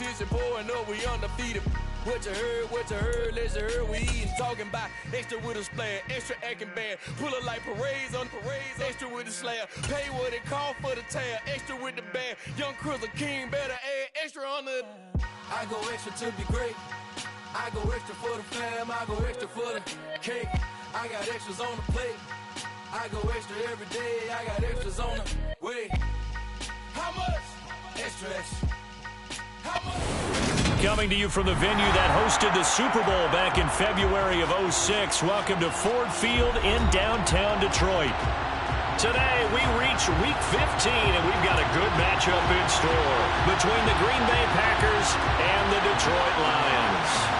competition pouring up, we undefeated. What you heard, let's hear we eatin', talking about extra with a splash, extra acting bad, pull it like parades on parades, extra with the slayer, pay what it cost for the tail, extra with the band, young Chris a king, better add extra on the. I go extra to be great, I go extra for the fam, I go extra for the cake, I got extras on the plate, I go extra every day, I got extras on the way. How much? Extra, extra. How much? Coming to you from the venue that hosted the Super Bowl back in February of '06. Welcome to Ford Field in downtown Detroit. Today we reach Week 15, and we've got a good matchup in store between the Green Bay Packers and the Detroit Lions.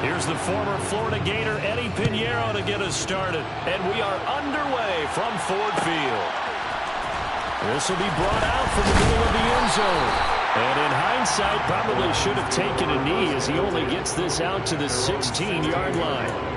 Here's the former Florida Gator Eddie Pinheiro to get us started. And we are underway from Ford Field. This will be brought out from the middle of the end zone. And in hindsight, probably should have taken a knee as he only gets this out to the 16-yard line.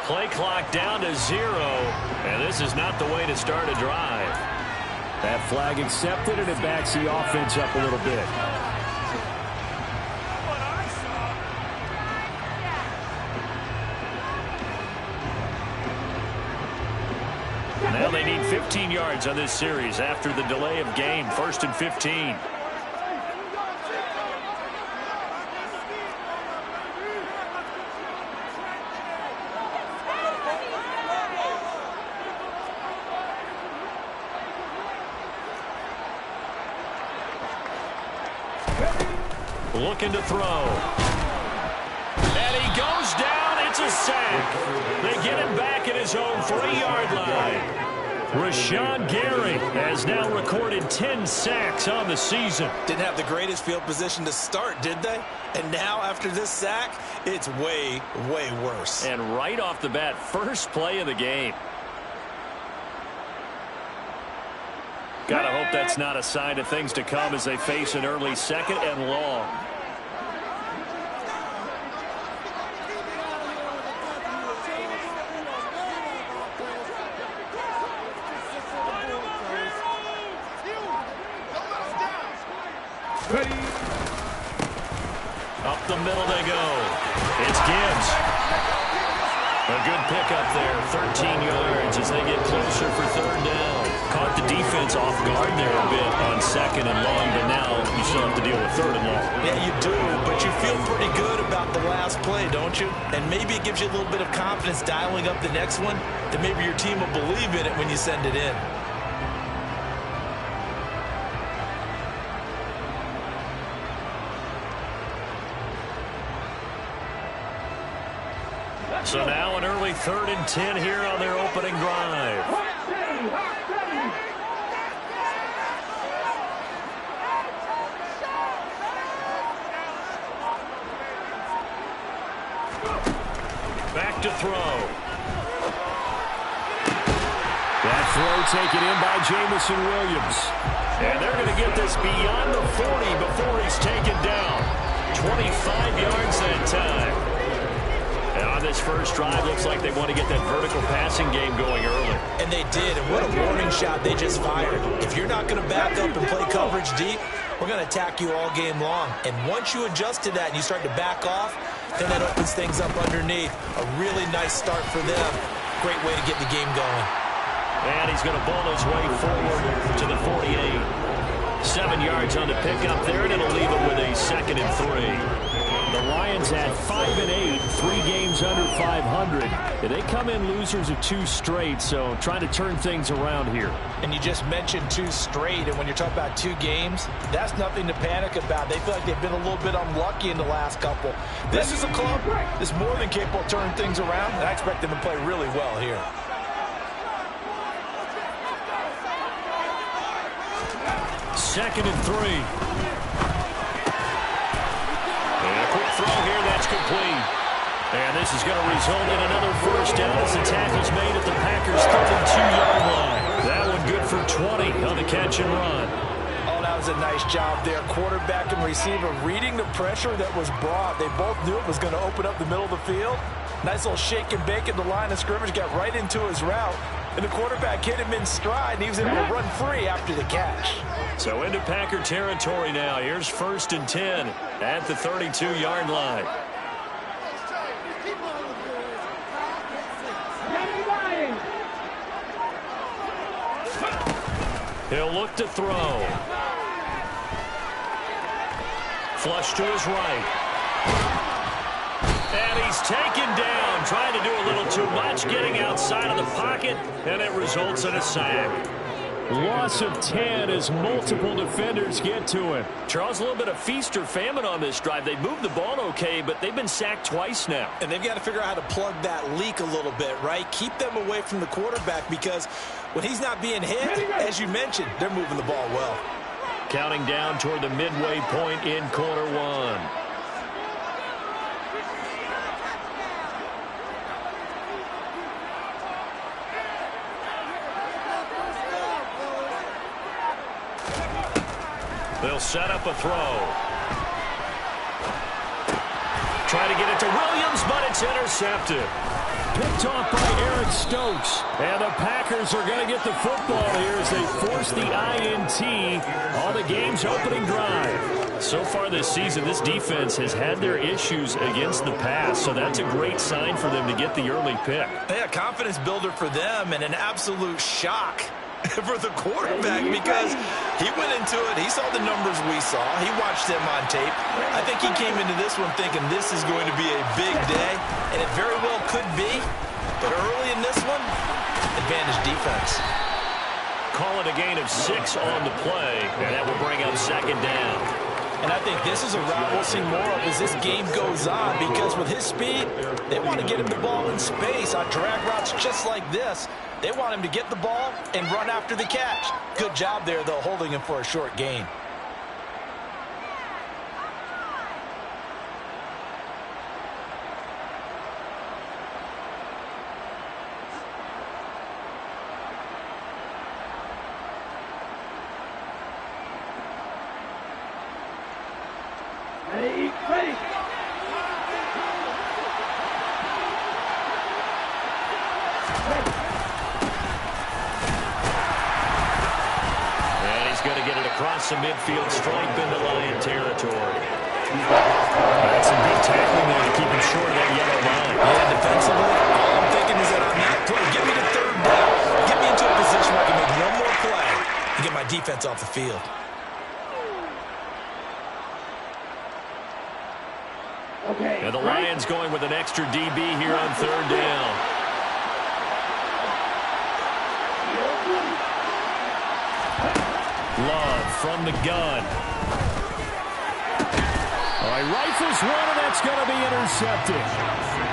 Play clock down to 0, and this is not the way to start a drive. That flag accepted, and it backs the offense up a little bit. Now they need 15 yards on this series after the delay of game. 1st and 15. Looking to throw. And he goes down. It's a sack. They get him back at his own 3-yard line. Rashawn Gary has now recorded 10 sacks on the season. Didn't have the greatest field position to start, did they? And now after this sack, it's way, way worse. And right off the bat, first play of the game. Gotta hope that's not a sign of things to come as they face an early 2nd and long. Up the middle they go. It's Gibbs. A good pickup there, 13 yards as they get closer for 3rd down. Caught the defense off guard there a bit on 2nd and long, but now you still have to deal with 3rd and long. Yeah, you do, but you feel pretty good about the last play, don't you? And maybe it gives you a little bit of confidence dialing up the next one, that maybe your team will believe in it when you send it in. So now an early 3rd and 10 here on their opening drive. Back to throw. That throw taken in by Jamison Williams. And they're going to get this beyond the 40 before he's taken down. 25 yards that time. And on this first drive, looks like they want to get that vertical passing game going early. And they did, and what a warning shot they just fired. If you're not going to back up and play coverage deep, we're going to attack you all game long. And once you adjust to that and you start to back off, then that opens things up underneath. A really nice start for them. Great way to get the game going. And he's going to ball his way forward to the 48. 7 yards on the pickup there, and it'll leave him with a 2nd and 3. The Lions at 5-8, 3 games under 500. They come in losers of 2 straight, so trying to turn things around here. And you just mentioned 2 straight, and when you're talking about 2 games, that's nothing to panic about. They feel like they've been a little bit unlucky in the last couple. This is a club that's more than capable of turning things around, and I expect them to play really well here. Second and 3. Throw here, that's complete. And this is going to result in another first down as the tackle's made at the Packers' 32-yard line. That one good for 20 on the catch and run. Oh, that was a nice job there. Quarterback and receiver reading the pressure that was brought. They both knew it was going to open up the middle of the field. Nice little shake and bake at the line of scrimmage, got right into his route. And the quarterback hit him in stride, and he was able to run free after the catch. So into Packer territory now. Here's 1st and 10 at the 32-yard line. He'll look to throw. Flush to his right. And he's taken down, trying to do a little too much, getting outside of the pocket, and it results in a sack. Loss of 10 as multiple defenders get to him. Charles, a little bit of feast or famine on this drive. They moved the ball okay, but they've been sacked twice now. And they've got to figure out how to plug that leak a little bit, right? Keep them away from the quarterback, because when he's not being hit, as you mentioned, they're moving the ball well. Counting down toward the midway point in quarter 1. They'll set up a throw. Try to get it to Williams, but it's intercepted. Picked off by Aaron Stokes. And the Packers are going to get the football here as they force the INT on the game's opening drive. So far this season, this defense has had their issues against the pass, so that's a great sign for them to get the early pick. Yeah, confidence builder for them, and an absolute shock for the quarterback, because he went into it, he saw the numbers we saw, he watched them on tape. I think he came into this one thinking this is going to be a big day, and it very well could be, but early in this one, advantage defense. Call it a gain of 6 on the play, and that will bring up 2nd down. And I think this is a route we'll see more of as this game goes on, because with his speed, they want to get him the ball in space on drag routes just like this. They want him to get the ball and run after the catch. Good job there, though, holding him for a short gain. Ready. Going to get it across the midfield stripe into Lion territory. That's some good tackling there to keep him short of that yellow line. Yeah, defensively, all I'm thinking is that on that play, get me to 3rd down. Get me into a position where I can make one more play and get my defense off the field. Okay. And the Lions going with an extra DB here on 3rd down. Love from the gun. All right, rifles one, and that's going to be intercepted.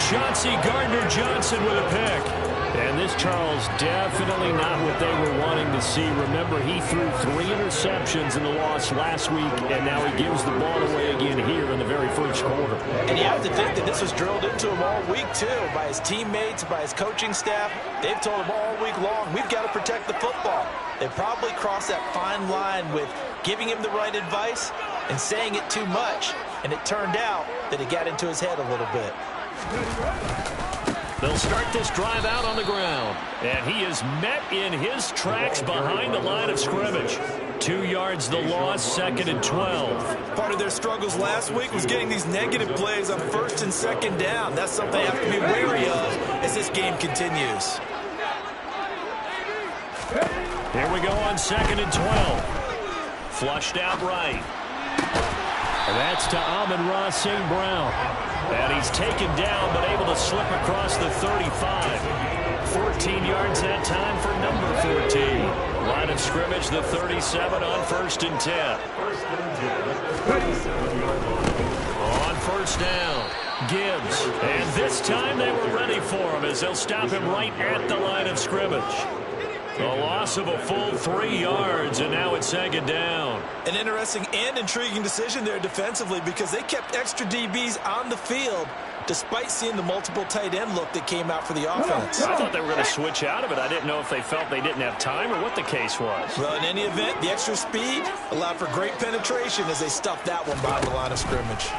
Chauncey Gardner-Johnson with a pick. And this, Charles, definitely not what they were wanting to see. Remember, he threw 3 interceptions in the loss last week, and now he gives the ball away again here in the very first quarter. And you have to think that this was drilled into him all week, too, by his teammates, by his coaching staff. They've told him all week long, we've got to protect the football. They probably crossed that fine line with giving him the right advice and saying it too much, and it turned out that it got into his head a little bit. They'll start this drive out on the ground, and he is met in his tracks behind the line of scrimmage. 2 yards the loss, 2nd and 12. Part of their struggles last week was getting these negative plays on 1st and 2nd down. That's something they have to be wary of as this game continues. Here we go on 2nd and 12. Flushed out right. And that's to Amon-Ra St. Brown. And he's taken down but able to slip across the 35. 14 yards that time for number 14. Line of scrimmage, the 37 on 1st and 10. On 1st down, Gibbs. And this time they were ready for him as they'll stop him right at the line of scrimmage. A loss of a full 3 yards, and now it's 2nd down. An interesting and intriguing decision there defensively because they kept extra DBs on the field despite seeing the multiple tight end look that came out for the offense. I thought they were going to switch out of it. I didn't know if they felt they didn't have time or what the case was. Well, in any event, the extra speed allowed for great penetration as they stuffed that one behind the line of scrimmage.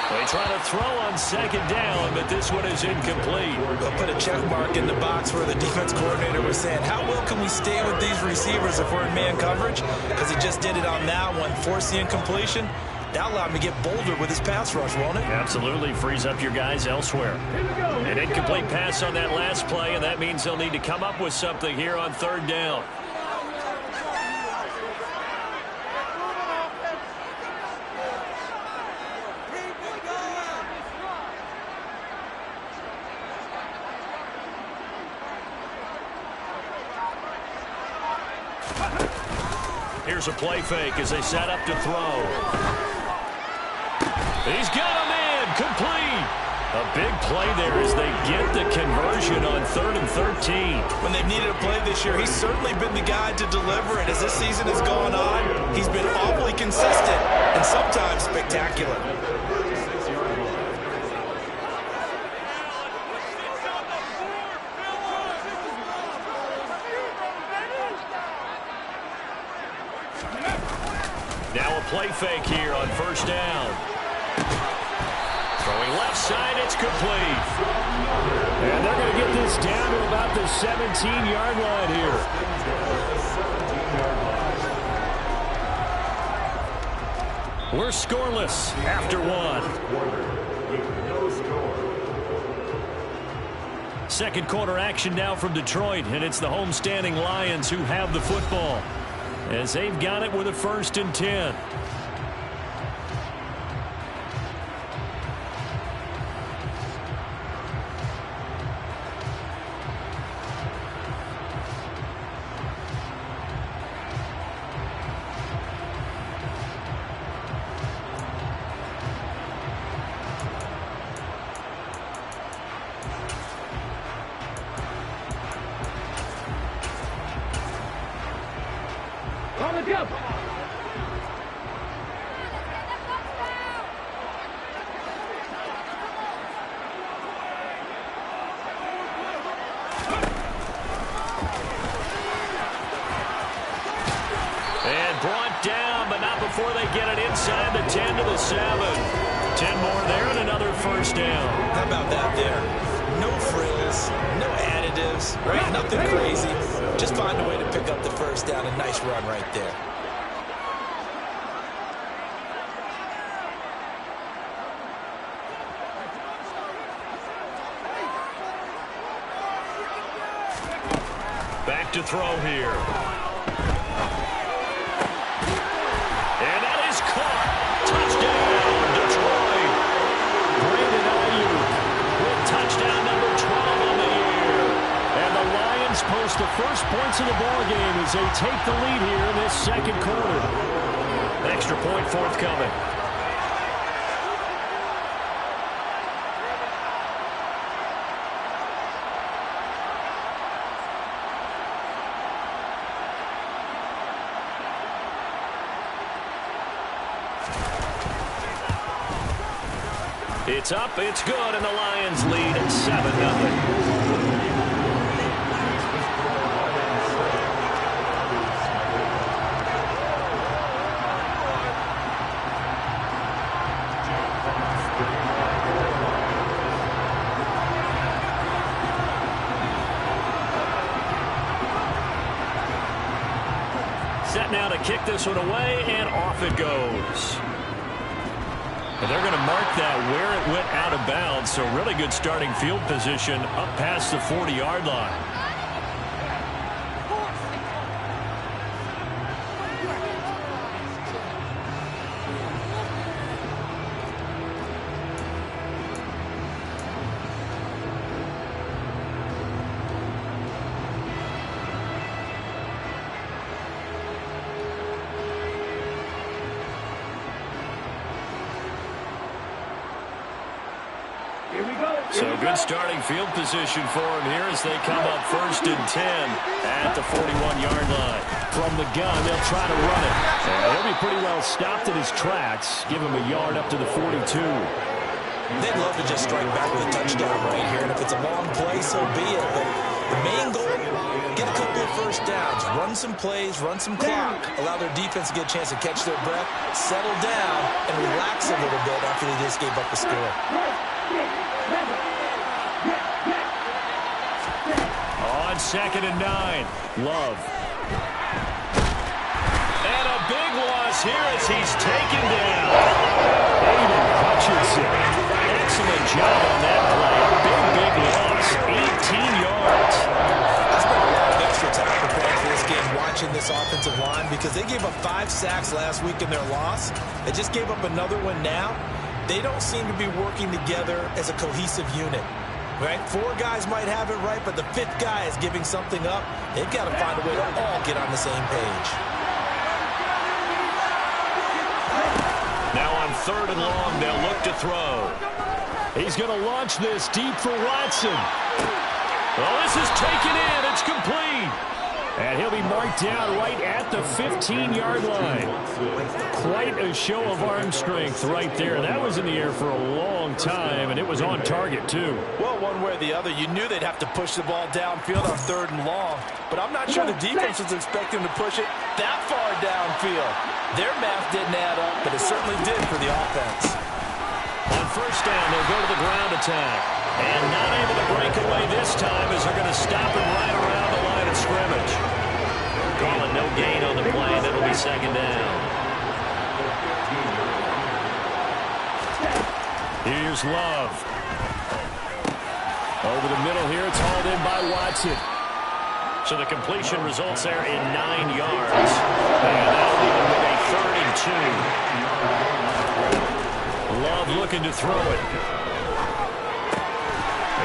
They try to throw on 2nd down, but this one is incomplete. They'll put a check mark in the box where the defense coordinator was saying, how well can we stay with these receivers if we're in man coverage? Because he just did it on that one, forced the incompletion. That allowed him to get bolder with his pass rush, won't it? Absolutely. Frees up your guys elsewhere. An incomplete pass on that last play, and that means they'll need to come up with something here on 3rd down. Here's a play fake as they set up to throw. He's got him in. Complete. A big play there as they get the conversion on 3rd and 13. When they've needed a play this year, he's certainly been the guy to deliver it. As this season has gone on, he's been awfully consistent and sometimes spectacular. Now a play fake here on 1st down. Throwing left side, it's complete. And they're going to get this down to about the 17-yard line here. We're scoreless after 1. 2nd quarter action now from Detroit, and it's the homestanding Lions who have the football as they've got it with a 1st and 10. Before they get it inside the 10 to the 7. 10 more there and another 1st down. How about that there? No frills, no additives, right? Nothing crazy. Just find a way to pick up the 1st down. A nice run right there. Back to throw here. Post the first points of the ball game as they take the lead here in this 2nd quarter. Extra point forthcoming. It's up, it's good, and the Lions lead at 7-0. to kick this one away, and off it goes. And they're going to mark that where it went out of bounds, so really good starting field position up past the 40-yard line. So good starting field position for him here as they come up 1st and 10 at the 41-yard line. From the gun, they'll try to run it. And he'll be pretty well stopped in his tracks. Give him a yard up to the 42. They'd love to just strike back with a touchdown right here. And if it's a long play, so be it. But the main goal, get a couple of first downs. Run some plays, run some clock. Allow their defense to get a chance to catch their breath, settle down, and relax a little bit after they just gave up the score. On 2nd and 9, Love. And a big loss here as he's taken down. Aiden Hutchinson. Excellent job on that play. Big loss. 18 yards. I spent a lot of extra time preparing for this game watching this offensive line because they gave up 5 sacks last week in their loss. They just gave up another one now. They don't seem to be working together as a cohesive unit. Right? 4 guys might have it right, but the 5th guy is giving something up. They've got to find a way to all get on the same page. Now on 3rd and long, they'll look to throw. He's going to launch this deep for Watson. Well, this is taken in. It's complete. And he'll be marked down right at the 15-yard line. Quite a show of arm strength right there. That was in the air for a long time, and it was on target, too. Well, one way or the other, you knew they'd have to push the ball downfield on 3rd and long, but I'm not sure the defense was expecting to push it that far downfield. Their math didn't add up, but it certainly did for the offense. On 1st down, they'll go to the ground attack. And not able to break away this time as they're going to stop him right around the line of scrimmage. Calling no gain on the play, and it'll be 2nd down. Here's Love. Over the middle here, it's hauled in by Watson. So the completion results there in 9 yards. And that'll leave him with a 32. Love looking to throw it.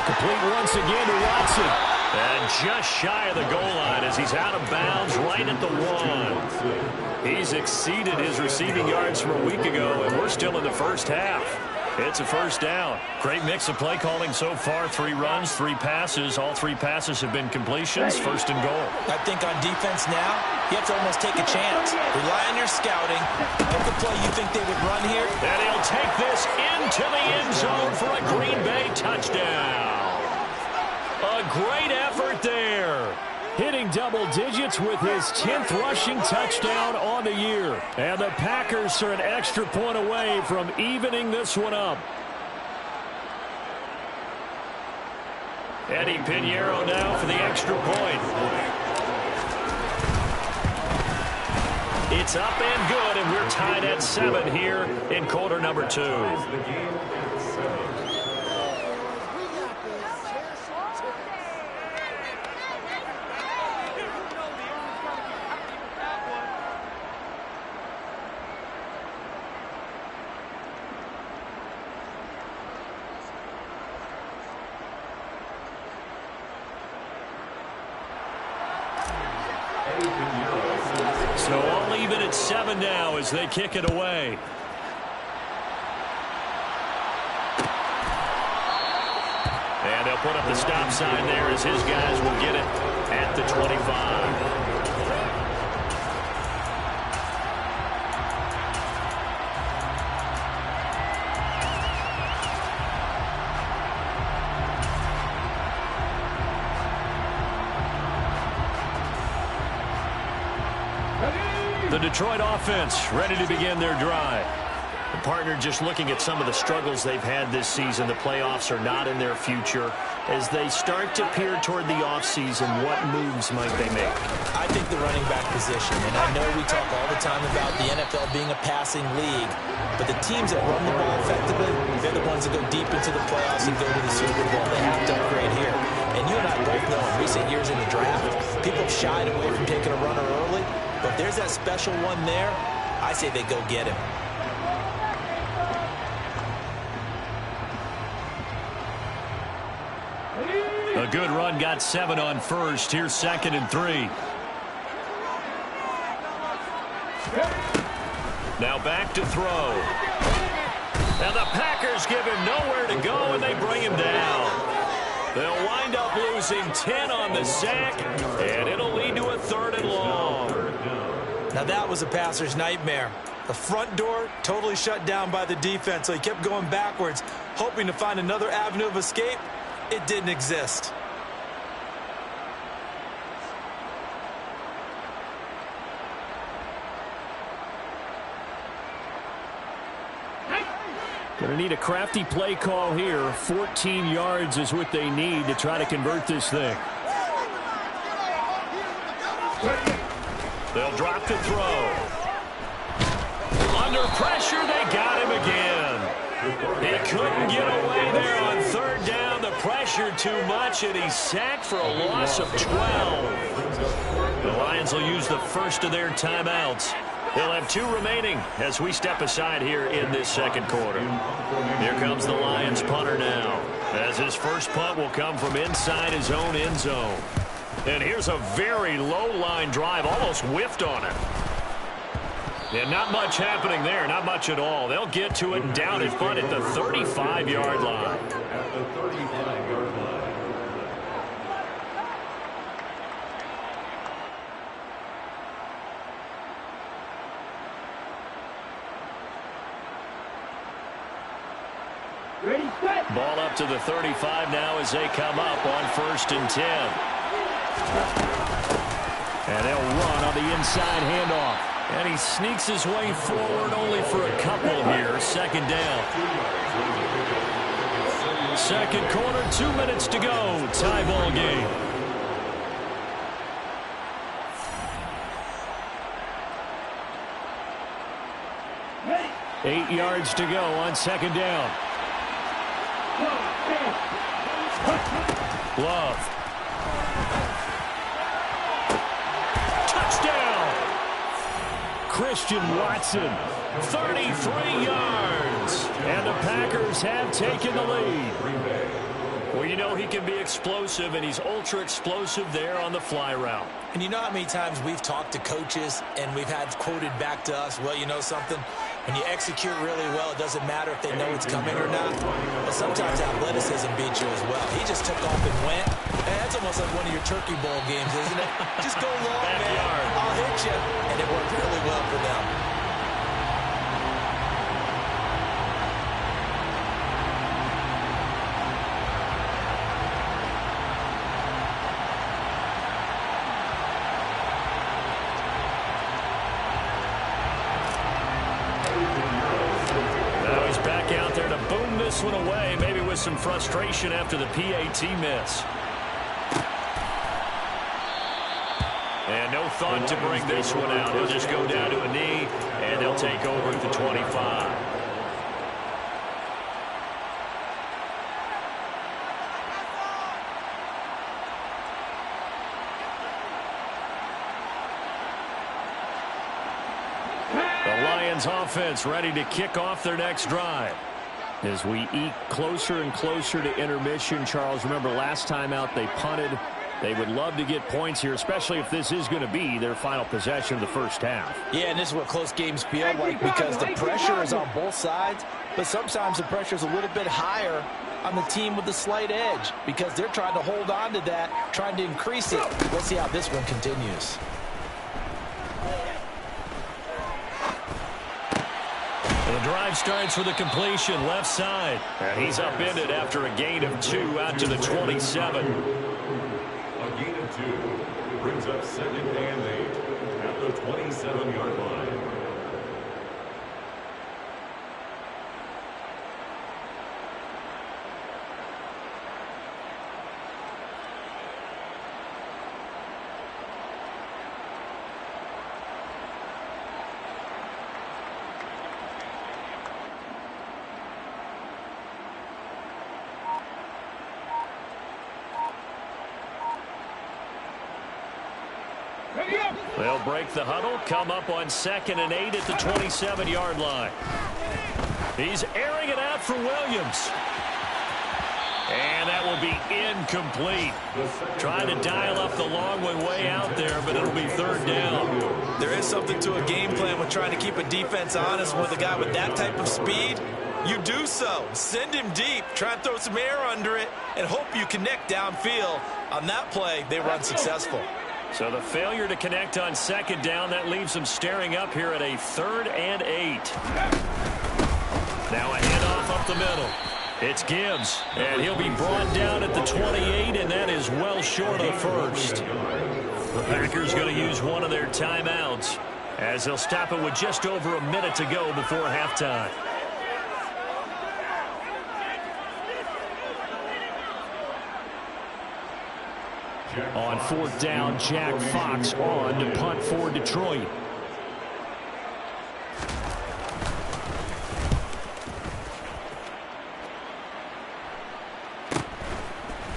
Complete once again to Watson. And just shy of the goal line as he's out of bounds right at the 1. He's exceeded his receiving yards from a week ago, and we're still in the first half. It's a 1st down. Great mix of play calling so far. 3 runs, 3 passes. All 3 passes have been completions. 1st and goal. I think on defense now, you have to almost take a chance. Rely on your scouting. Pick a play you think they would run here. And he'll take this into the end zone for a Green Bay touchdown. A great effort there. Hitting double digits with his 10th rushing touchdown on the year. And the Packers are an extra point away from evening this one up. Eddie Pinheiro now for the extra point. It's up and good, and we're tied at 7 here in quarter number 2. So all even at 7 now as they kick it away. And they'll put up the stop sign there as his guys will get it at the 25. The Detroit offense ready to begin their drive. Partner, just looking at some of the struggles they've had this season, the playoffs are not in their future. As they start to peer toward the offseason, what moves might they make? I think the running back position, and I know we talk all the time about the NFL being a passing league, but the teams that run the ball effectively, they're the ones that go deep into the playoffs and go to the Super Bowl. They have to upgrade here. And you and I both know in recent years in the draft, people have shied away from taking a runner early, but if there's that special one there, I say they go get him. A good run, got 7 on first. Here's 2nd and 3. Now back to throw. And the Packers give him nowhere to go, and they bring him down. They'll wind up losing 10 on the sack, and it'll lead to a 3rd and long. Now that was a passer's nightmare. The front door totally shut down by the defense, so he kept going backwards, hoping to find another avenue of escape. It didn't exist. Going to need a crafty play call here. 14 yards is what they need to try to convert this thing. They'll drop to throw. Under pressure, they got him again. He couldn't get away there on 3rd down. The pressure too much, and he's sacked for a loss of 12. The Lions will use the first of their timeouts. They'll have 2 remaining as we step aside here in this 2nd quarter. Here comes the Lions punter now, as his first punt will come from inside his own end zone. And here's a very low-line drive, almost whiffed on it. Yeah, not much happening there, not much at all. They'll get to it and down it, but at the 35-yard line. At the 35-yard line. Ball up to the 35 now as they come up on 1st and 10. And they'll run on the inside handoff. And he sneaks his way forward only for a couple here. 2nd down. 2nd quarter, 2 minutes to go. Tie ball game. Eight yards to go on 2nd down. Love. Touchdown! Christian Watson, 33 yards. And the Packers have taken the lead. Well, you know he can be explosive, and he's ultra-explosive there on the fly route. And you know how many times we've talked to coaches and we've had quoted back to us, well, you know something? When you execute really well, it doesn't matter if they know it's coming or not. But sometimes athleticism beats you as well. He just took off and went. And that's almost like one of your Turkey Bowl games, isn't it? Just go long, man. I'll hit you. And it worked really well for them. One away, maybe with some frustration after the PAT miss. And no thought to bring this one out. He'll just go down to a knee, and they'll take over at the 25. The Lions offense ready to kick off their next drive. As we eke closer and closer to intermission, Charles, remember last time out they punted. They would love to get points here, especially if this is going to be their final possession of the first half. Yeah, and this is what close games feel like because the pressure is on both sides, but sometimes the pressure is a little bit higher on the team with the slight edge because they're trying to hold on to that, trying to increase it. Let's see how this one continues. The drive starts with a completion left side. And he's upended after a gain of 2 out to the 27. A gain of 2 brings up 2nd and 8 at the 27-yard line. They'll break the huddle, come up on 2nd and 8 at the 27-yard line. He's airing it out for Williams. And that will be incomplete. Trying to dial up the long one way out there, but it'll be 3rd down. There is something to a game plan with trying to keep a defense honest with a guy with that type of speed. You do so. Send him deep. Try and throw some air under it and hope you connect downfield. On that play, they run successful. So the failure to connect on 2nd down, that leaves them staring up here at a 3rd and 8. Now a handoff up the middle. It's Gibbs, and he'll be brought down at the 28, and that is well short of the 1st. The Packers going to use one of their timeouts as they'll stop it with just over a minute to go before halftime. On 4th down, Jack Fox on to punt for Detroit.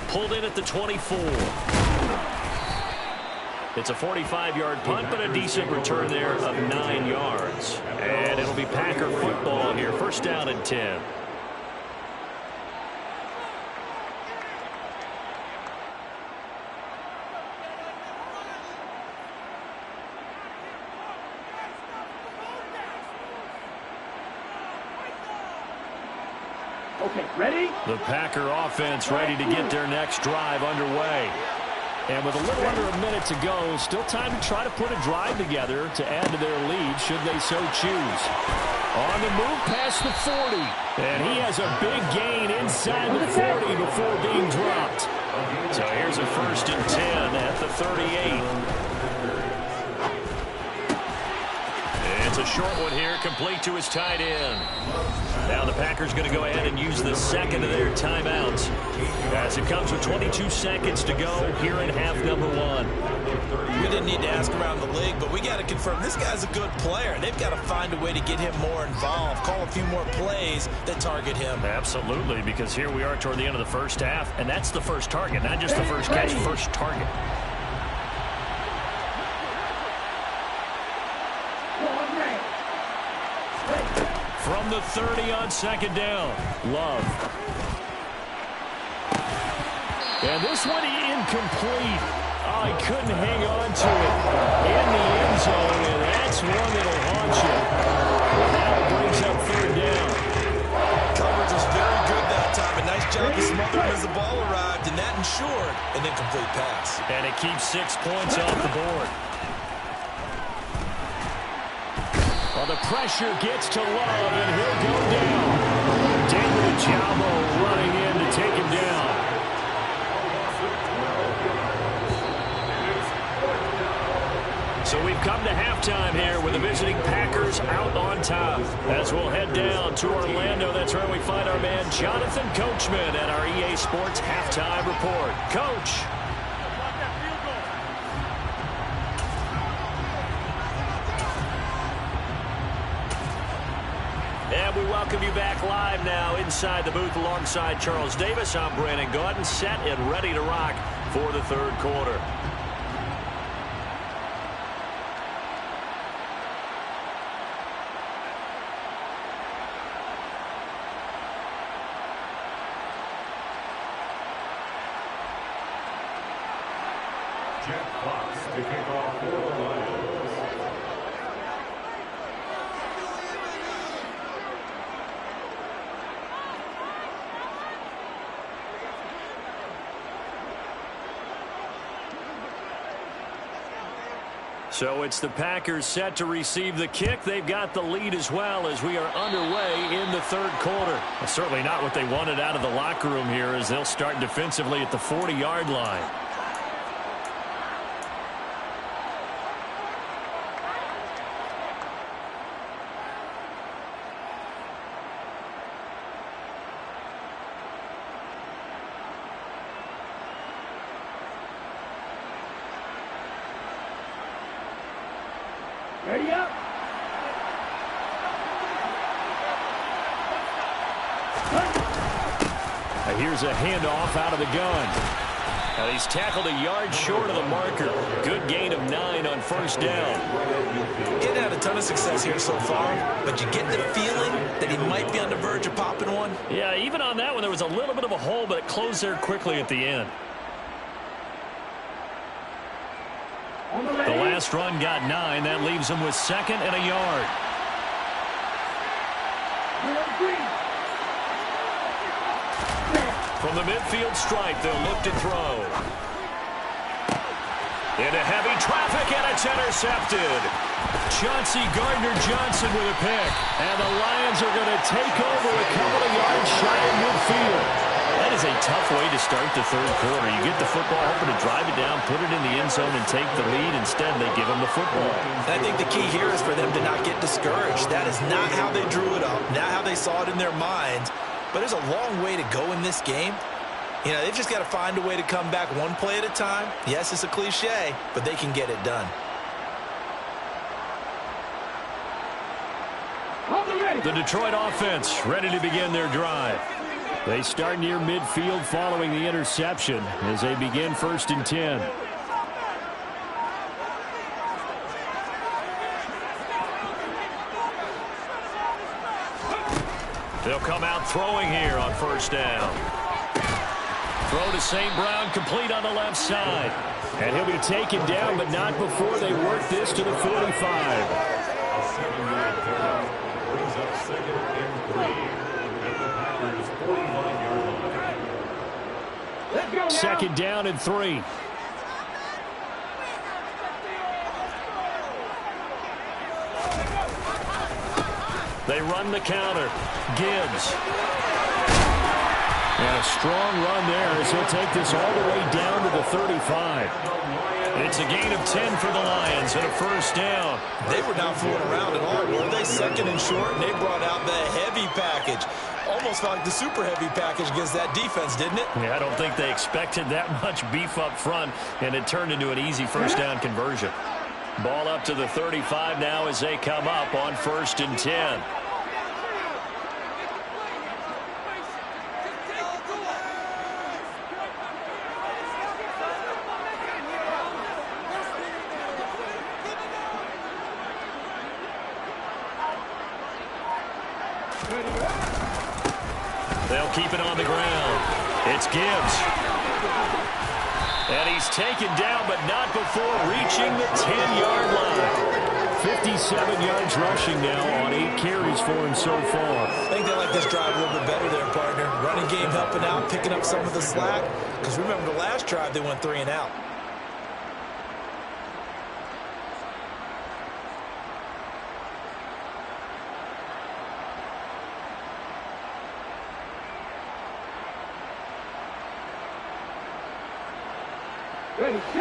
Pulled in at the 24. It's a 45-yard punt, but a decent return there of 9 yards. And it'll be Packer football here. 1st down and 10. Okay, ready? The Packer offense ready to get their next drive underway. And with a little under a minute to go, still time to try to put a drive together to add to their lead should they so choose. On the move past the 40. And he has a big gain inside the 40 before being dropped. So here's a 1st and 10 at the 38. It's a short one here, complete to his tight end. Now the Packers going to go ahead and use the 2nd of their timeouts as it comes with 22 seconds to go here in half number 1. We didn't need to ask around the league, but we got to confirm this guy's a good player. They've got to find a way to get him more involved, call a few more plays that target him. Absolutely, because here we are toward the end of the 1st half, and that's the first target, not just the first catch, first target. From the 30 on 2nd down, Love. And this one incomplete. Oh, he couldn't hang on to it in the end zone, and that's one that'll haunt you. Now it brings up 3rd down. Coverage was very good that time. A nice job to smother him as the ball arrived, and that ensured an incomplete pass. And it keeps 6 points off the board. Well, the pressure gets to Love, and he'll go down. David Ojabo running in to take him down. So we've come to halftime here with the visiting Packers out on top. As we'll head down to Orlando, that's where we find our man Jonathan Coachman at our EA Sports Halftime Report. Coach. And we welcome you back live now inside the booth alongside Charles Davis. I'm Brandon Gaudin, set and ready to rock for the 3rd quarter. Jack Fox to kick off for the Lions. So it's the Packers set to receive the kick. They've got the lead as well as we are underway in the 3rd quarter. Well, certainly not what they wanted out of the locker room here as they'll start defensively at the 40-yard line. Ready up. Here's a handoff out of the gun. And he's tackled a yard short of the marker. Good gain of 9 on first down. He hadn't had a ton of success here so far, but you get the feeling that he might be on the verge of popping one. Yeah, even on that one, there was a little bit of a hole, but it closed there quickly at the end. The last run got 9. That leaves him with 2nd and a yard. From the midfield stripe, they'll look to throw. Into heavy traffic, and it's intercepted. Chauncey Gardner-Johnson with a pick. And the Lions are going to take over a couple of yards shy of midfield. That is a tough way to start the third quarter. You get the football, hoping to drive it down, put it in the end zone, and take the lead. Instead, they give them the football. And I think the key here is for them to not get discouraged. That is not how they drew it up, not how they saw it in their minds. But there's a long way to go in this game. You know, they've just got to find a way to come back one play at a time. Yes, it's a cliche, but they can get it done. The Detroit offense ready to begin their drive. They start near midfield following the interception as they begin 1st and 10. They'll come out throwing here on 1st down. Throw to St. Brown, complete on the left side. And he'll be taken down, but not before they work this to the 45. 7-yard pickup brings up 2nd and 3 at the Packers' 45-yard line. 2nd down and 3. They run the counter. Gibbs. And a strong run there as he'll take this all the way down to the 35. It's a gain of 10 for the Lions and a 1st down. They were not fooling around at all, were they? 2nd and short, and they brought out the heavy package. Almost felt like the super heavy package against that defense, didn't it? Yeah, I don't think they expected that much beef up front, and it turned into an easy 1st down conversion. Ball up to the 35 now as they come up on 1st and 10. They'll keep it on the ground. It's Gibbs. And he's taken down, but not before reaching the 10-yard line. 57 yards rushing now on 8 carries for him so far. I think they like this drive a little bit better there, partner. Running game helping out, picking up some of the slack. Because remember, the last drive, they went 3 and out.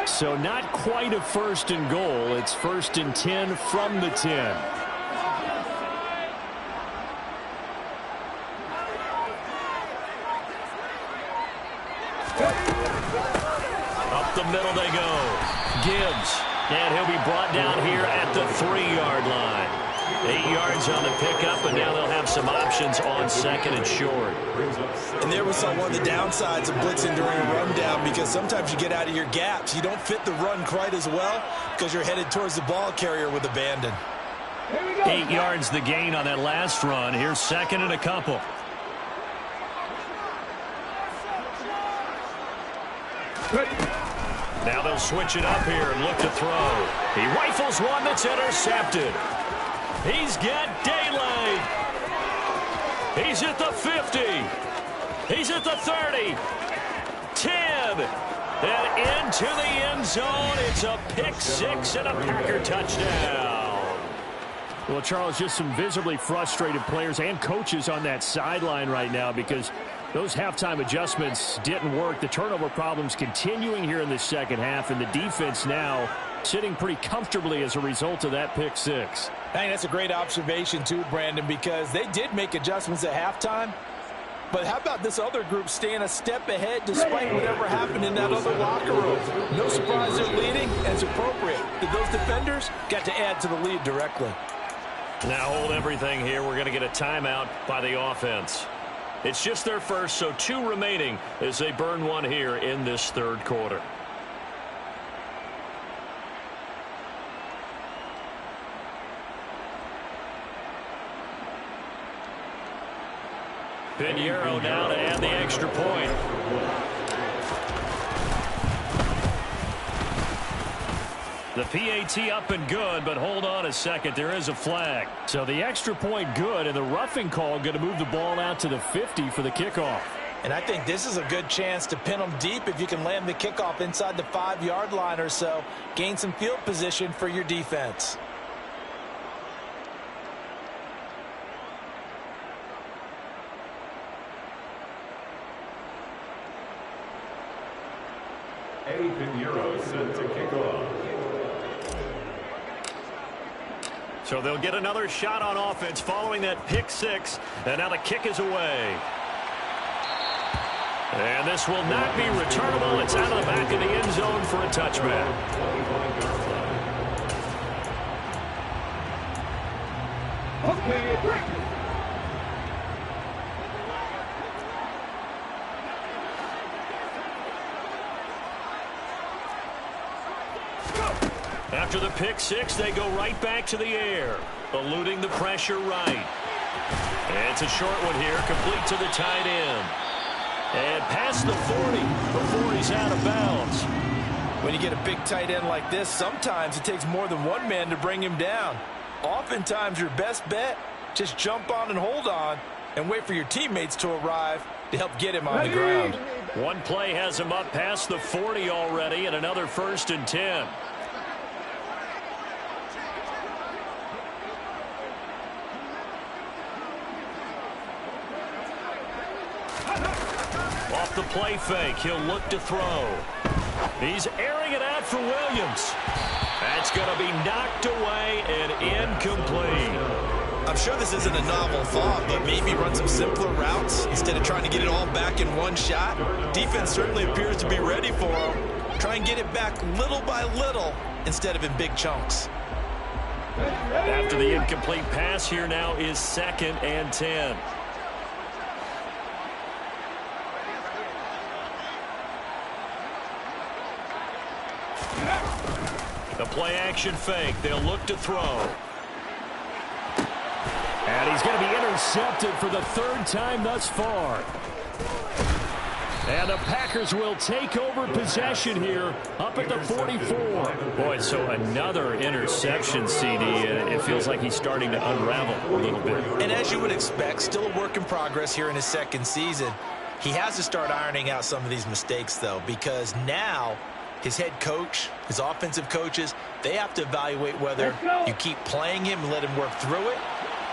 So not quite a 1st and goal. It's 1st and 10 from the 10. Up the middle they go. Gibbs. And he'll be brought down here at the 3-yard line. 8 yards on the pickup, and now they'll have some options on 2nd and short. And there was one of the downsides of blitzing during a rundown, because sometimes you get out of your gaps. You don't fit the run quite as well because you're headed towards the ball carrier with abandon. 8 yards the gain on that last run. Here's 2nd and a couple. Now they'll switch it up here and look to throw. He rifles one that's intercepted. He's got daylight. He's at the 50. He's at the 30. 10. And into the end zone. It's a pick 6 and a Packer touchdown. Well, Charles, just some visibly frustrated players and coaches on that sideline right now because those halftime adjustments didn't work. The turnover problems continuing here in the second half, and the defense now sitting pretty comfortably as a result of that pick 6. I think that's a great observation too, Brandon, because they did make adjustments at halftime. But how about this other group staying a step ahead despite whatever happened in that other locker room? No surprise they're leading, and it's appropriate. Those defenders got to add to the lead directly. Now hold everything here. We're going to get a timeout by the offense. It's just their first, so 2 remaining as they burn one here in this third quarter. Pinheiro now to add the extra point. The PAT up and good, but hold on a second. There is a flag. So the extra point good, and the roughing call going to move the ball out to the 50 for the kickoff. And I think this is a good chance to pin them deep if you can land the kickoff inside the 5-yard line or so. Gain some field position for your defense. Eddie Pinheiro set to kick off. So they'll get another shot on offense following that pick 6, and now the kick is away. And this will not be returnable. It's out of the back of the end zone for a touchback. After the pick 6, they go right back to the air, eluding the pressure right. And it's a short one here, complete to the tight end. And past the 40 before he's out of bounds. When you get a big tight end like this, sometimes it takes more than one man to bring him down. Oftentimes your best bet, just jump on and hold on and wait for your teammates to arrive to help get him on the ground. One play has him up past the 40 already, and another 1st and 10. Off the play fake, he'll look to throw. He's airing it out for Williams. That's going to be knocked away and incomplete. I'm sure this isn't a novel thought, but maybe run some simpler routes instead of trying to get it all back in one shot. Defense certainly appears to be ready for him. Try and get it back little by little instead of in big chunks. After the incomplete pass, here now is 2nd and 10. The play action fake. They'll look to throw. And he's going to be intercepted for the 3rd time thus far. And the Packers will take over possession here up at the 44. Boy, so another interception, CD, and it feels like he's starting to unravel a little bit. And as you would expect, still a work in progress here in his 2nd season. He has to start ironing out some of these mistakes, though, because now his head coach, his offensive coaches, they have to evaluate whether you keep playing him and let him work through it,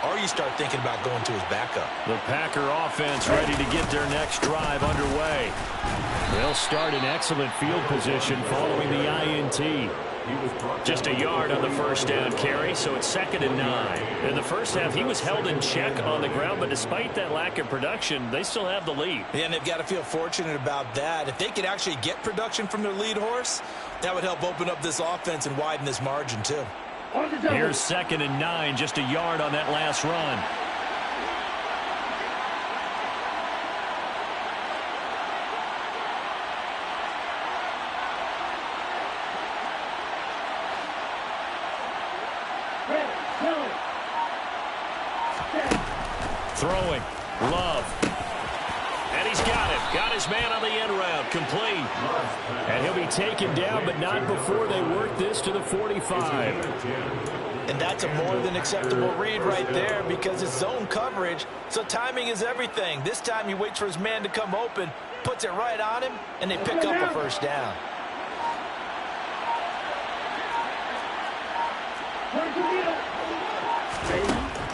or you start thinking about going to his backup. The Packer offense ready to get their next drive underway. They'll start in excellent field position following the INT. Just a yard on the 1st down carry, so it's 2nd and 9. In the first half, he was held in check on the ground, but despite that lack of production, they still have the lead. Yeah, and they've got to feel fortunate about that. If they could actually get production from their lead horse, that would help open up this offense and widen this margin, too. Here's 2nd and 9, just a yard on that last run. Throwing. Love. And he's got it. Got his man on the end route. Complete. And he'll be taken down, but not before they work this to the 45. And that's a more than acceptable read right there because it's zone coverage, so timing is everything. This time he waits for his man to come open, puts it right on him, and they pick up a 1st down.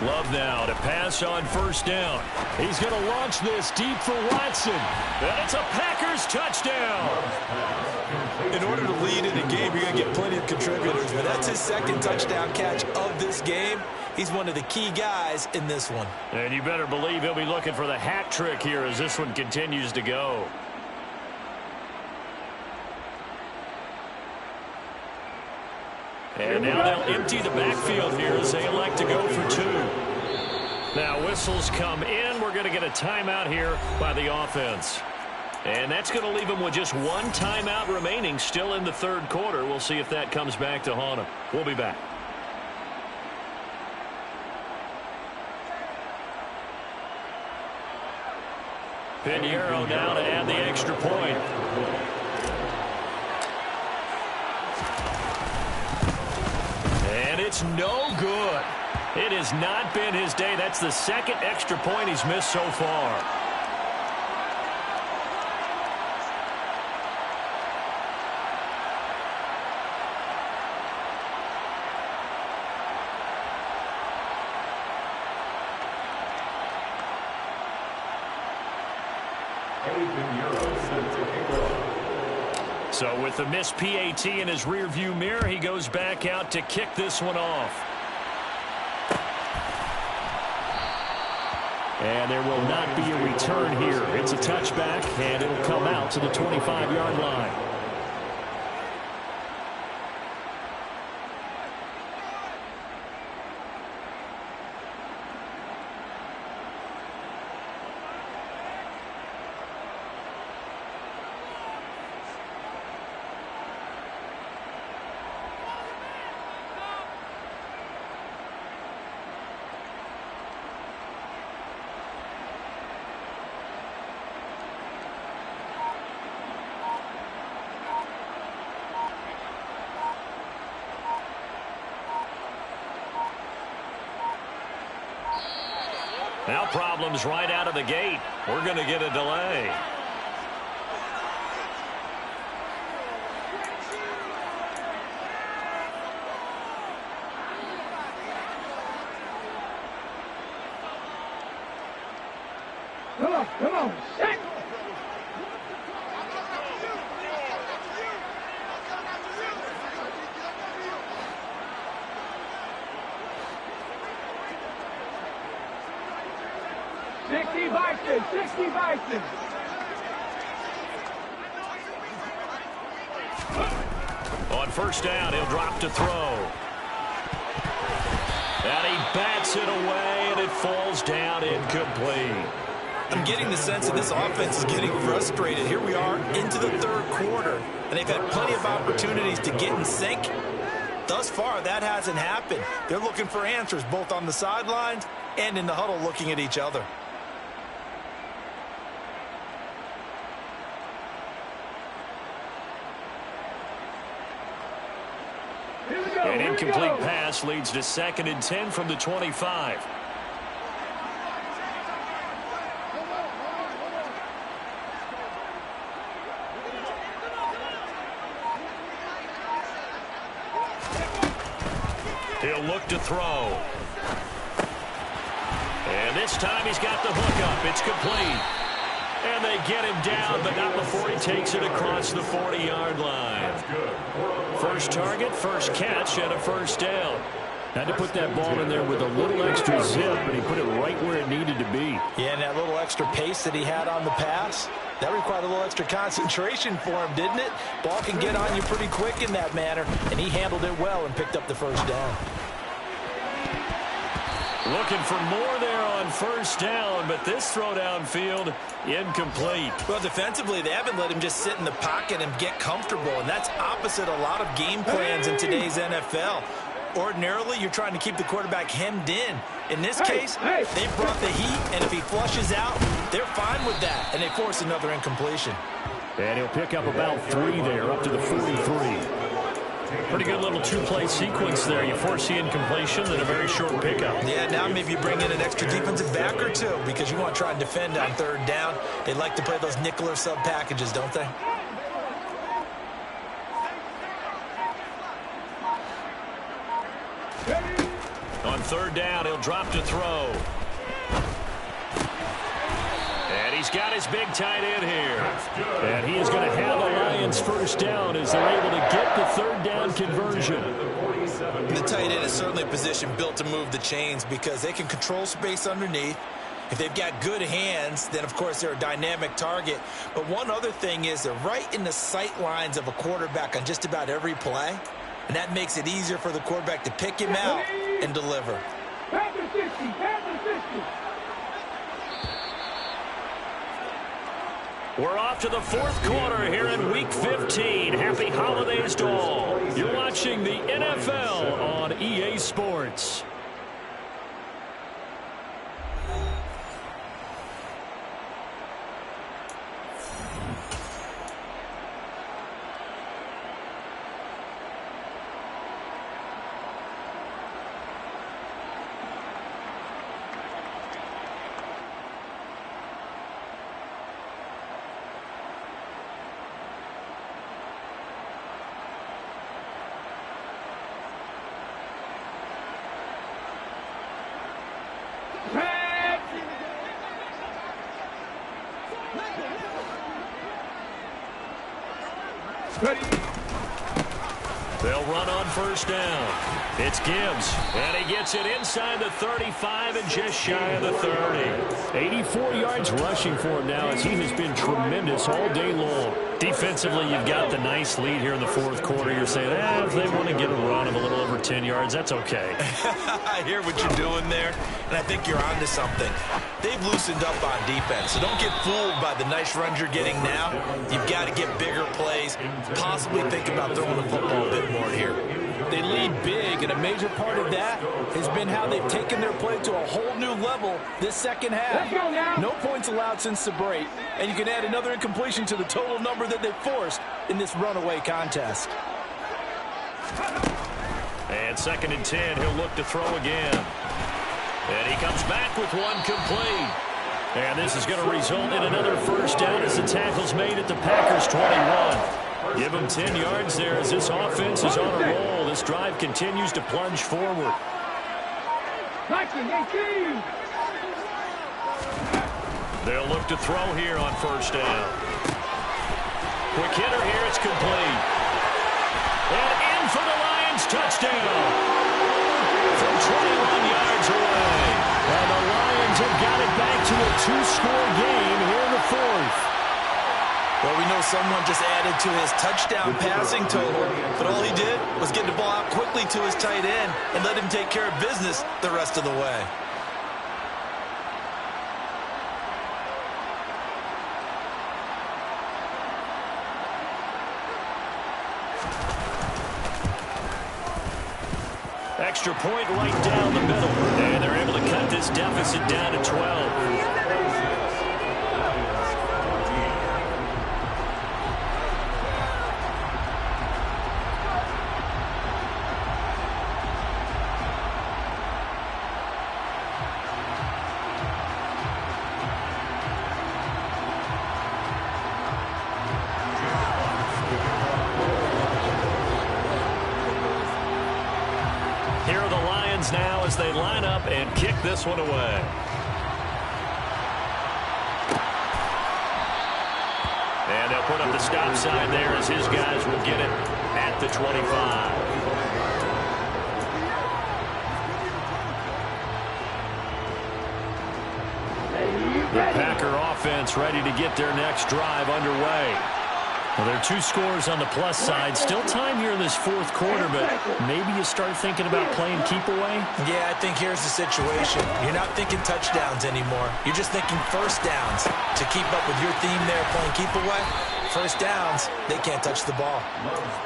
Love now to pass on 1st down. He's going to launch this deep for Watson. And it's a Packers touchdown. In order to lead in a game, you're going to get plenty of contributors, but that's his 2nd touchdown catch of this game. He's one of the key guys in this one. And you better believe he'll be looking for the hat trick here as this one continues to go. And now they'll empty the backfield here as they elect to go for 2. Now whistles come in. We're going to get a timeout here by the offense. And that's going to leave them with just one timeout remaining still in the third quarter. We'll see if that comes back to haunt them. We'll be back. Pinheiro now to add the extra point. And it's no good. It has not been his day. That's the second extra point he's missed so far. So with the missed PAT in his rearview mirror, he goes back out to kick this one off. And there will not be a return here. It's a touchback, and it'll come out to the 25-yard line. Now problems right out of the gate. We're going to get a delay. Come on, set. Bison. On first down, he'll drop to throw. And he bats it away, and it falls down incomplete. I'm getting the sense that this offense is getting frustrated. Here we are into the third quarter, and they've had plenty of opportunities to get in sync. Thus far, that hasn't happened. They're looking for answers both on the sidelines and in the huddle looking at each other. An incomplete pass leads to 2nd and 10 from the 25. He'll look to throw. And this time he's got the hook up. It's complete. And they get him down, but not before he takes it across the 40-yard line. First target, first catch, and a first down. Had to put that ball in there with a little extra zip, but he put it right where it needed to be. Yeah, and that little extra pace that he had on the pass, that required a little extra concentration for him, didn't it? Ball can get on you pretty quick in that manner, and he handled it well and picked up the first down. Looking for more there on first down, but this throw downfield, incomplete. Well, defensively, they haven't let him just sit in the pocket and get comfortable, and that's opposite a lot of game plans in today's NFL. Ordinarily, you're trying to keep the quarterback hemmed in. In this case, they brought the heat, and if he flushes out, they're fine with that, and they force another incompletion. And he'll pick up about 3 there, up to the 43. Pretty good little two-play sequence there. You force the incompletion, then a very short pickup. Yeah, now maybe you bring in an extra defensive back or two because you want to try and defend on third down. They like to play those nickel or sub packages, don't they? On third down, he'll drop to throw. And he's got his big tight end here. And he is going to have the Lions first down as they're able to get the third down conversion. The tight end is certainly a position built to move the chains because they can control space underneath. If they've got good hands, then, of course, they're a dynamic target. But one other thing is they're right in the sight lines of a quarterback on just about every play. And that makes it easier for the quarterback to pick him out and deliver. Panther 60, Panther 60. We're off to the fourth quarter here in Week 15. Happy holidays to all. You're watching the NFL on EA Sports. They'll run on first down. It's Gibbs, and he gets it inside the 35 and just shy of the 30. 84 yards rushing for him now as he has been tremendous all day long. Defensively, you've got the nice lead here in the fourth quarter. You're saying, if they want to get a run of a little over 10 yards, that's okay. I hear what you're doing there, and I think you're onto something. They've loosened up on defense, so don't get fooled by the nice runs you're getting now. You've got to get bigger plays, possibly think about throwing the football a bit more here. They lead big, and a major part of that has been how they've taken their play to a whole new level this second half. No points allowed since the break, and you can add another incompletion to the total number that they forced in this runaway contest. And 2nd and 10, he'll look to throw again. And he comes back with one complete. And this is going to result in another first down as the tackle's made at the Packers' 21. Give him 10 yards there as this offense is on a roll. This drive continues to plunge forward. They'll look to throw here on first down. Quick hitter here, it's complete. And in for the Lions, touchdown. From 21 yards away. And the Lions have got it back to a 2-score game here in the fourth. Well, we know someone just added to his touchdown passing total, but all he did was get the ball out quickly to his tight end and let him take care of business the rest of the way. Extra point right down the middle. And they're able to cut this deficit down to 12. Now as they line up and kick this one away. And they'll put up the stop sign there as his guys will get it at the 25. The Packer offense ready to get their next drive underway. Well, there are 2 scores on the plus side. Still time here in this fourth quarter, but maybe you start thinking about playing keep away? Yeah, I think here's the situation. You're not thinking touchdowns anymore. You're just thinking first downs. To keep up with your theme there, playing keep away, first downs, they can't touch the ball.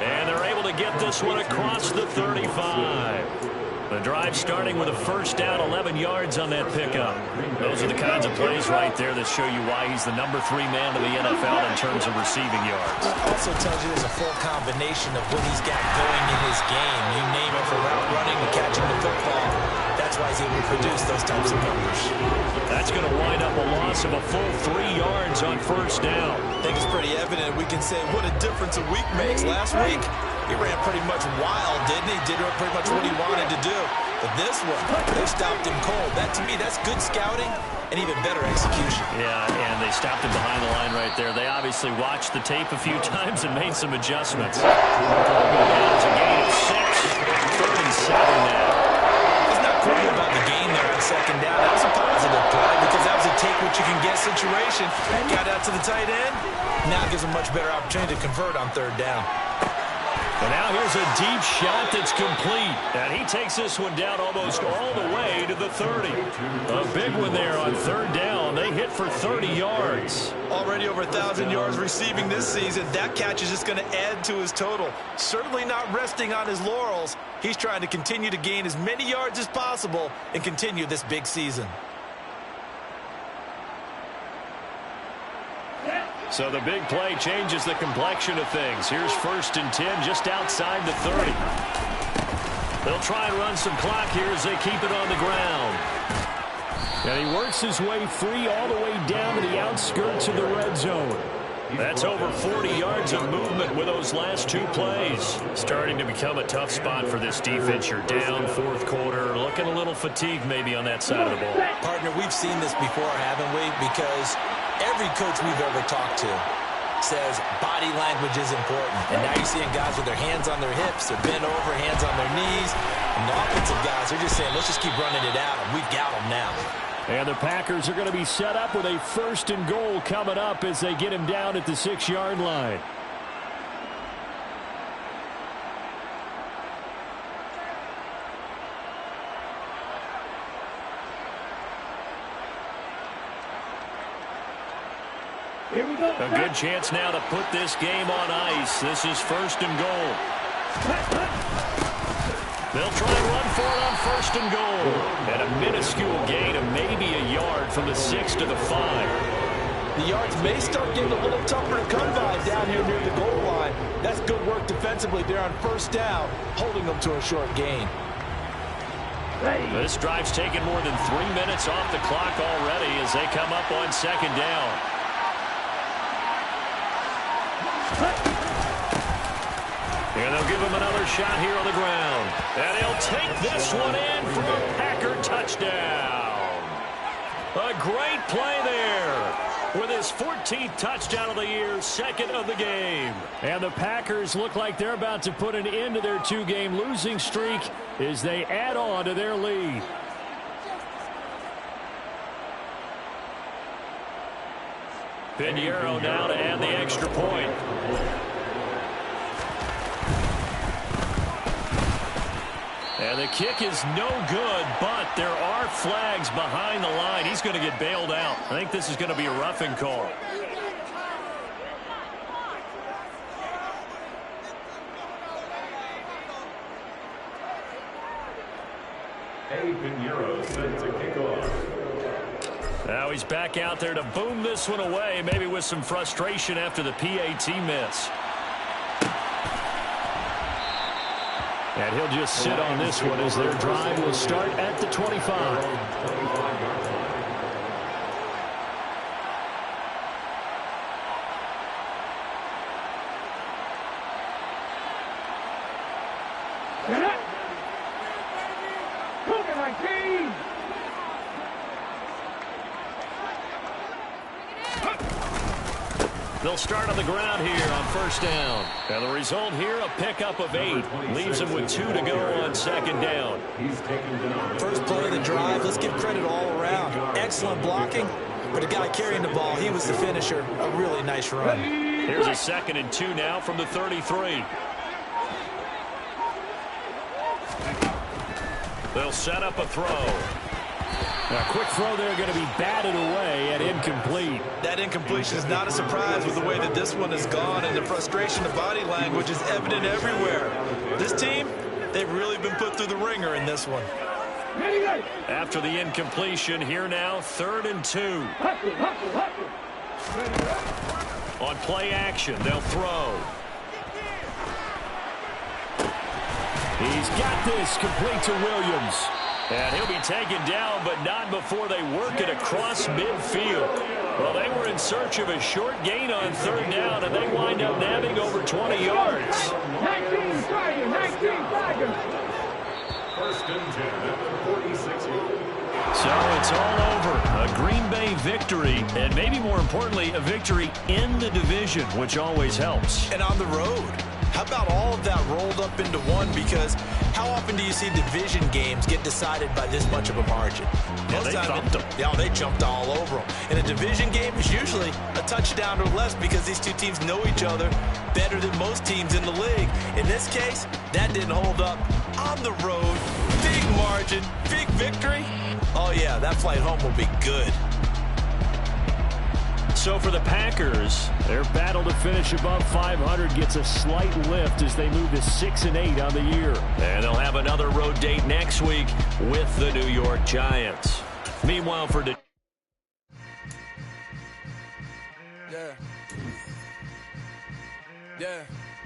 And they're able to get this one across the 35. The drive starting with a first down, 11 yards on that pickup. Those are the kinds of plays right there that show you why he's the number 3 man in the NFL in terms of receiving yards. It also tells you there's a full combination of what he's got going in his game. You name it, from route running to catching the football. That's why he's able to produce those types of numbers. That's going to wind up a loss of a full 3 yards on first down. I think it's pretty evident. We can say what a difference a week makes. Last week, he ran pretty much wild, didn't he? Did pretty much what he wanted to do. But this one, they stopped him cold. That, to me, that's good scouting and even better execution. Yeah, and they stopped him behind the line right there. They obviously watched the tape a few times and made some adjustments. It's a gain of 6, 37 now. It's not quite about the gain there on second down. That was a positive play because that was a take-what-you-can-get situation. Got out to the tight end. Now gives him a much better opportunity to convert on third down. And now here's a deep shot that's complete. And he takes this one down almost all the way to the 30. A big one there on third down. They hit for 30 yards. Already over 1,000 yards receiving this season. That catch is just going to add to his total. Certainly not resting on his laurels. He's trying to continue to gain as many yards as possible and continue this big season. So the big play changes the complexion of things. Here's 1st and 10 just outside the 30. They'll try and run some clock here as they keep it on the ground. And he works his way free all the way down to the outskirts of the red zone. That's over 40 yards of movement with those last 2 plays. Starting to become a tough spot for this defense. You're down 4th quarter, looking a little fatigued maybe on that side of the ball. Partner, we've seen this before, haven't we? Because every coach we've ever talked to says body language is important. And now you're seeing guys with their hands on their hips, they're bent over, hands on their knees. And the offensive guys are just saying, let's just keep running it out, and we've got them now. And the Packers are going to be set up with a 1st and goal coming up as they get him down at the 6-yard line. Here we go. A good chance now to put this game on ice. This is 1st and goal. They'll try and run for it on 1st and goal. And a minuscule gain of maybe a yard from the 6 to the 5. The yards may start getting a little tougher to come by down here near the goal line. That's good work defensively there on 1st down, holding them to a short gain. This drive's taken more than 3 minutes off the clock already as they come up on 2nd down. And they'll give him another shot here on the ground. And he'll take this one in for a Packer touchdown. A great play there with his 14th touchdown of the year, 2nd of the game. And the Packers look like they're about to put an end to their 2-game losing streak as they add on to their lead. Pinheiro now to add the extra point. And the kick is no good, but there are flags behind the line. He's going to get bailed out. I think this is going to be a roughing call. Pinheiro set to kick off. Now he's back out there to boom this one away, maybe with some frustration after the PAT miss. And he'll just sit on this one as their drive will start at the 25. They'll start on the ground here on 1st down. And the result here, a pickup of 8. Leaves them with 2 to go on 2nd down. First play of the drive, let's give credit all around. Excellent blocking, but the guy carrying the ball, he was the finisher. A really nice run. Here's a 2nd and 2 now from the 33. They'll set up a throw. A quick throw there going to be batted away and incomplete. That incompletion is not a surprise with the way that this one has gone, and the frustration of body language is evident everywhere. This team, they've really been put through the ringer in this one. After the incompletion, here now, 3rd and 2. On play action, they'll throw. He's got this complete to Williams. And he'll be taken down, but not before they work it across midfield. Well, they were in search of a short gain on 3rd down, and they wind up nabbing over 20 yards. 19 Tigers. 1st and 10 at the 46. So it's all over. A Green Bay victory, and maybe more importantly, a victory in the division, which always helps. And on the road. How about all of that rolled up into one? Because how often do you see division games get decided by this much of a margin? Most they thumped them. Yeah, they jumped all over them. And a division game is usually a touchdown or less because these two teams know each other better than most teams in the league. In this case, that didn't hold up. On the road, big margin, big victory. Oh, yeah, that flight home will be good. So for the Packers, their battle to finish above 500 gets a slight lift as they move to 6-8 on the year. And they'll have another road date next week with the New York Giants. Meanwhile, for Yeah.